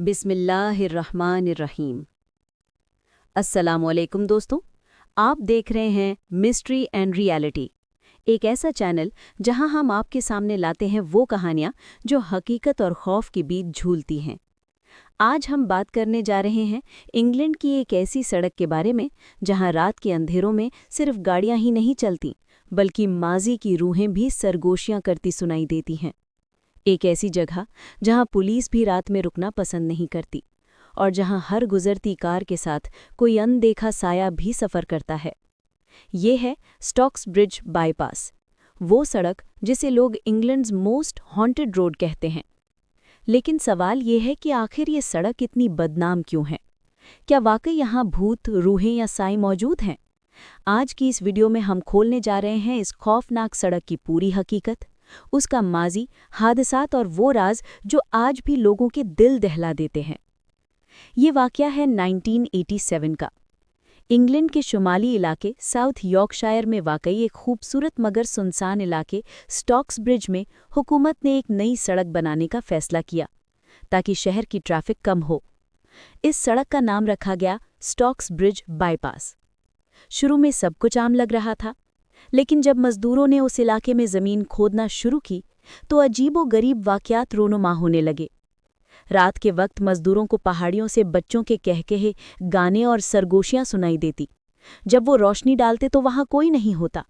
बिस्मिल्लाहिर्रहमानिर्रहीम। अस्सलामुअलैकुम दोस्तों, आप देख रहे हैं मिस्ट्री एंड रियलिटी, एक ऐसा चैनल जहां हम आपके सामने लाते हैं वो कहानियां जो हकीकत और खौफ के बीच झूलती हैं। आज हम बात करने जा रहे हैं इंग्लैंड की एक ऐसी सड़क के बारे में जहां रात के अंधेरों में सिर्फ गाड़ियां ही नहीं चलती, बल्कि माजी की रूहें भी सरगोशियां करती सुनाई देती हैं। एक ऐसी जगह जहां पुलिस भी रात में रुकना पसंद नहीं करती और जहां हर गुजरती कार के साथ कोई अनदेखा साया भी सफ़र करता है। ये है स्टॉक्सब्रिज बाईपास, वो सड़क जिसे लोग इंग्लैंड्स मोस्ट हॉन्टेड रोड कहते हैं। लेकिन सवाल ये है कि आखिर ये सड़क इतनी बदनाम क्यों है? क्या वाकई यहाँ भूत, रूहें या साई मौजूद हैं? आज की इस वीडियो में हम खोलने जा रहे हैं इस खौफनाक सड़क की पूरी हकीकत, उसका माजी, हादसात और वो राज जो आज भी लोगों के दिल दहला देते हैं। ये वाकया है 1987 का। इंग्लैंड के शुमाली इलाके साउथ यॉर्कशायर में वाकई एक खूबसूरत मगर सुनसान इलाके स्टॉक्सब्रिज में हुकूमत ने एक नई सड़क बनाने का फैसला किया ताकि शहर की ट्रैफिक कम हो। इस सड़क का नाम रखा गया स्टॉक्सब्रिज बाईपास। शुरू में सब कुछ आम लग रहा था, लेकिन जब मजदूरों ने उस इलाके में ज़मीन खोदना शुरू की तो अजीबो-गरीब वाक़यात रोनुमा होने लगे। रात के वक्त मजदूरों को पहाड़ियों से बच्चों के कहकहे, गाने और सरगोशियां सुनाई देती। जब वो रोशनी डालते तो वहां कोई नहीं होता।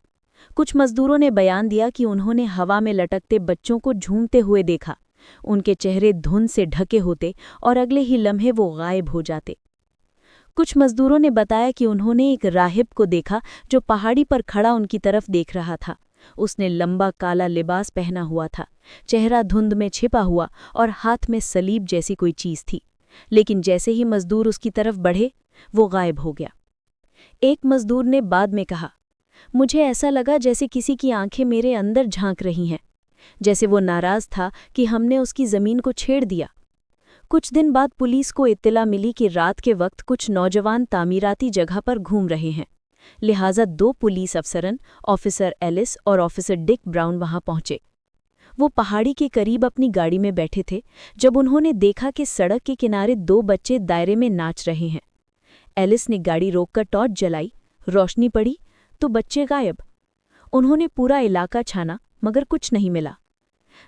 कुछ मजदूरों ने बयान दिया कि उन्होंने हवा में लटकते बच्चों को झूमते हुए देखा। उनके चेहरे धुंध से ढके होते और अगले ही लम्हे वो गायब हो जाते। कुछ मजदूरों ने बताया कि उन्होंने एक राहिब को देखा जो पहाड़ी पर खड़ा उनकी तरफ देख रहा था। उसने लंबा काला लिबास पहना हुआ था, चेहरा धुंध में छिपा हुआ और हाथ में सलीब जैसी कोई चीज थी। लेकिन जैसे ही मजदूर उसकी तरफ बढ़े, वो गायब हो गया। एक मजदूर ने बाद में कहा, मुझे ऐसा लगा जैसे किसी की आंखें मेरे अंदर झांक रही हैं, जैसे वो नाराज था कि हमने उसकी जमीन को छेड़ दिया। कुछ दिन बाद पुलिस को इत्तला मिली कि रात के वक्त कुछ नौजवान तामीराती जगह पर घूम रहे हैं। लिहाजा 2 पुलिस अफसरन, ऑफिसर एलिस और ऑफिसर डिक ब्राउन वहां पहुंचे। वो पहाड़ी के करीब अपनी गाड़ी में बैठे थे जब उन्होंने देखा कि सड़क के किनारे 2 बच्चे दायरे में नाच रहे हैं। एलिस ने गाड़ी रोककर टॉर्च जलाई, रोशनी पड़ी तो बच्चे गायब। उन्होंने पूरा इलाका छाना मगर कुछ नहीं मिला।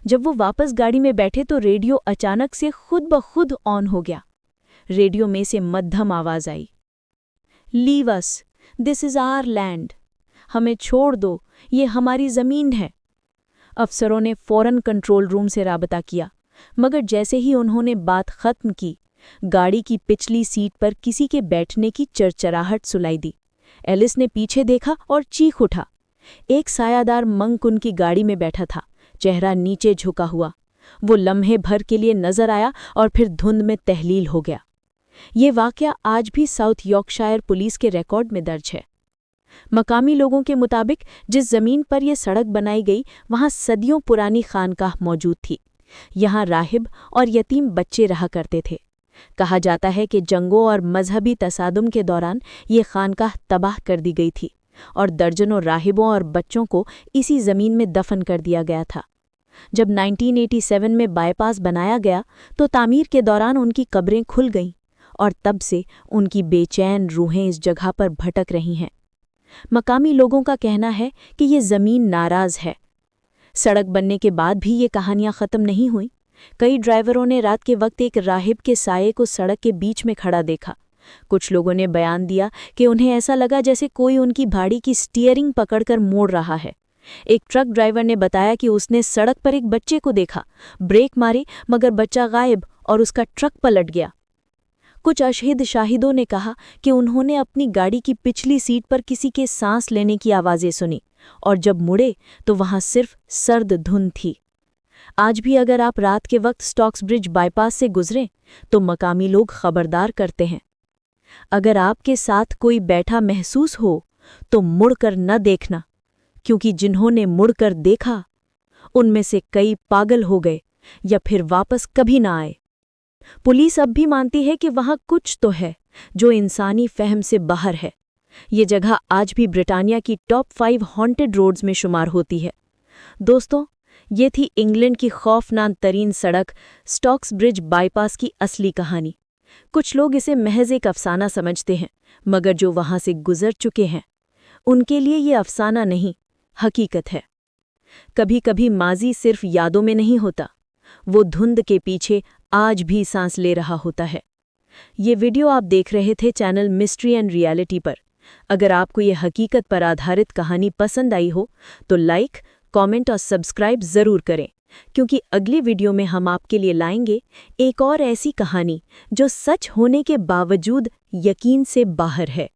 जब वो वापस गाड़ी में बैठे तो रेडियो अचानक से खुद ब खुद ऑन हो गया। रेडियो में से मध्यम आवाज आई, leave us, this is our land. हमें छोड़ दो, ये हमारी जमीन है। अफसरों ने फौरन कंट्रोल रूम से राबता किया, मगर जैसे ही उन्होंने बात खत्म की, गाड़ी की पिछली सीट पर किसी के बैठने की चरचराहट सुनाई दी। एलिस ने पीछे देखा और चीख उठा। एक सायादार मंक उनकी गाड़ी में बैठा था, चेहरा नीचे झुका हुआ। वो लम्हे भर के लिए नजर आया और फिर धुंध में तहलील हो गया। ये वाकया आज भी साउथ यॉर्कशायर पुलिस के रिकॉर्ड में दर्ज है। मकामी लोगों के मुताबिक जिस जमीन पर यह सड़क बनाई गई वहां सदियों पुरानी खानकाह मौजूद थी। यहाँ राहिब और यतीम बच्चे रहा करते थे। कहा जाता है कि जंगों और मजहबी तसादुम के दौरान ये खानकाह तबाह कर दी गई थी और दर्जनों राहिबों और बच्चों को इसी जमीन में दफन कर दिया गया था। जब 1987 में बाईपास बनाया गया तो तामीर के दौरान उनकी कब्रें खुल गईं और तब से उनकी बेचैन रूहें इस जगह पर भटक रही हैं। मकामी लोगों का कहना है कि ये ज़मीन नाराज़ है। सड़क बनने के बाद भी ये कहानियां ख़त्म नहीं हुई। कई ड्राइवरों ने रात के वक्त एक राहिब के साये को सड़क के बीच में खड़ा देखा। कुछ लोगों ने बयान दिया कि उन्हें ऐसा लगा जैसे कोई उनकी गाड़ी की स्टीयरिंग पकड़कर मोड़ रहा है। एक ट्रक ड्राइवर ने बताया कि उसने सड़क पर एक बच्चे को देखा, ब्रेक मारी मगर बच्चा गायब और उसका ट्रक पलट गया। कुछ अशहिद शाहिदों ने कहा कि उन्होंने अपनी गाड़ी की पिछली सीट पर किसी के सांस लेने की आवाज़ें सुनी और जब मुड़े तो वहां सिर्फ सर्द धुंध थी। आज भी अगर आप रात के वक्त स्टॉक्सब्रिज बाईपास से गुजरें तो मकामी लोग खबरदार करते हैं, अगर आपके साथ कोई बैठा महसूस हो तो मुड़कर न देखना, क्योंकि जिन्होंने मुड़कर देखा उनमें से कई पागल हो गए या फिर वापस कभी ना आए। पुलिस अब भी मानती है कि वहां कुछ तो है जो इंसानी फहम से बाहर है। ये जगह आज भी ब्रिटानिया की टॉप 5 हॉन्टेड रोड्स में शुमार होती है। दोस्तों, ये थी इंग्लैंड की खौफनाक तरीन सड़क स्टॉक्स ब्रिज बाईपास की असली कहानी। कुछ लोग इसे महज एक अफसाना समझते हैं, मगर जो वहां से गुजर चुके हैं उनके लिए ये अफसाना नहीं, हकीकत है। कभी कभी माजी सिर्फ यादों में नहीं होता, वो धुंध के पीछे आज भी सांस ले रहा होता है। ये वीडियो आप देख रहे थे चैनल मिस्ट्री एंड रियलिटी पर। अगर आपको ये हकीकत पर आधारित कहानी पसंद आई हो तो लाइक, कमेंट और सब्सक्राइब ज़रूर करें, क्योंकि अगली वीडियो में हम आपके लिए लाएंगे एक और ऐसी कहानी जो सच होने के बावजूद यकीन से बाहर है।